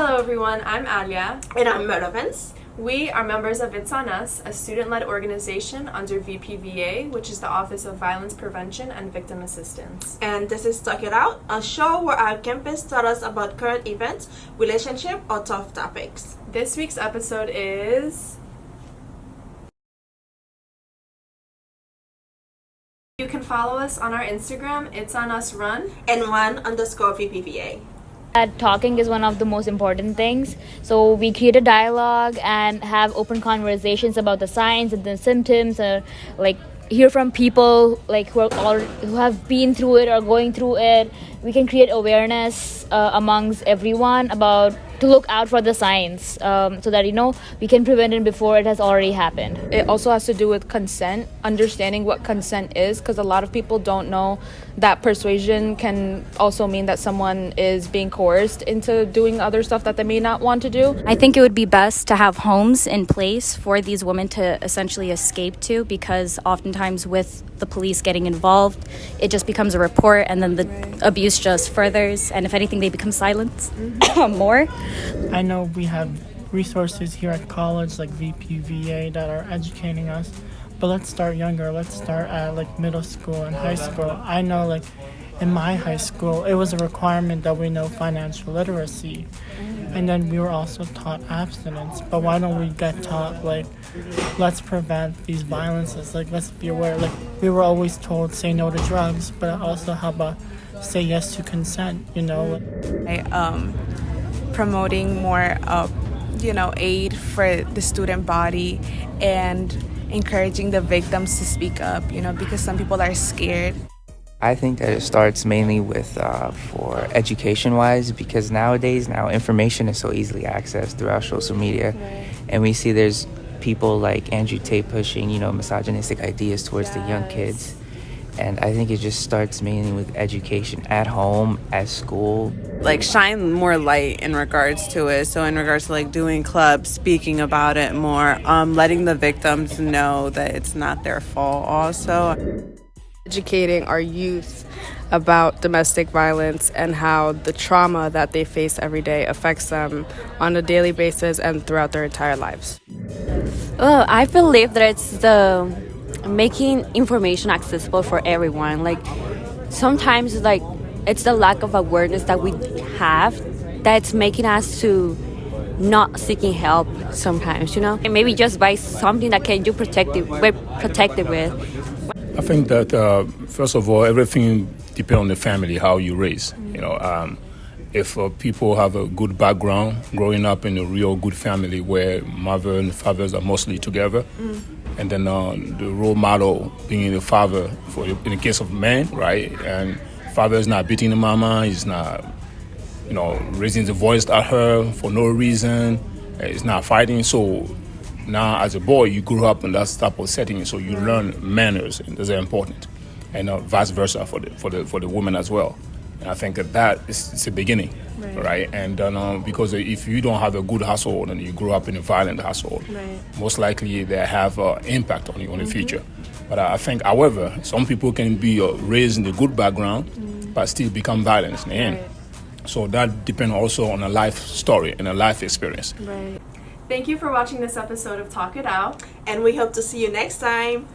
Hello everyone, I'm Alia. And I'm Relevance. We are members of It's On Us, a student-led organization under VPVA, which is the Office of Violence Prevention and Victim Assistance. And this is Talk It Out, a show where our campus tells us about current events, relationship, or tough topics. This week's episode is... You can follow us on our Instagram, It's On Us Run. And _VPVA. Talking is one of the most important things. So we create a dialogue and have open conversations about the signs and the symptoms, hear from people who have been through it or going through it. We can create awareness amongst everyone about to look out for the signs so that we can prevent it before it has already happened. It also has to do with consent, understanding what consent is, because a lot of people don't know that persuasion can also mean that someone is being coerced into doing other stuff that they may not want to do. I think it would be best to have homes in place for these women to essentially escape to, because oftentimes with the police getting involved, it just becomes a report and then the abuse just furthers, and if anything, they become silent more. I know we have resources here at college like VPVA that are educating us, but let's start younger. Let's start at middle school and high school. I know in my high school, it was a requirement that we know financial literacy. And then we were also taught abstinence. But why don't we get taught, let's prevent these violences. Let's be aware. We were always told, say no to drugs, but also how about say yes to consent, Promoting more, aid for the student body and encouraging the victims to speak up, because some people are scared. I think that it starts mainly with for education-wise, because nowadays information is so easily accessed throughout social media, and we see there's people like Andrew Tate pushing, misogynistic ideas towards the young kids, and I think it just starts mainly with education at home, at school. Shine more light in regards to it. So in regards to doing clubs, speaking about it more, letting the victims know that it's not their fault also. Educating our youth about domestic violence and how the trauma that they face every day affects them on a daily basis and throughout their entire lives. Well, I believe that it's the making information accessible for everyone. Sometimes it's the lack of awareness that we have that's making us to not seeking help sometimes, and maybe just buy something that can you protective with. I think that first of all, everything depends on the family, how you raise. If people have a good background, growing up in a real good family where mother and fathers are mostly together, and then the role model being the father in the case of men, right? And father is not beating the mama, he's not, raising the voice at her for no reason, he's not fighting. So now, as a boy, you grew up in that type of setting, so you learn manners, and those are important, and vice versa for the woman as well. And I think that is the beginning, right? And because if you don't have a good household and you grew up in a violent household, most likely they have impact on you in the future. But I think, however, some people can be raised in a good background, but still become violent in the end. So that depends also on a life story and a life experience. Thank you for watching this episode of Talk It Out. And we hope to see you next time.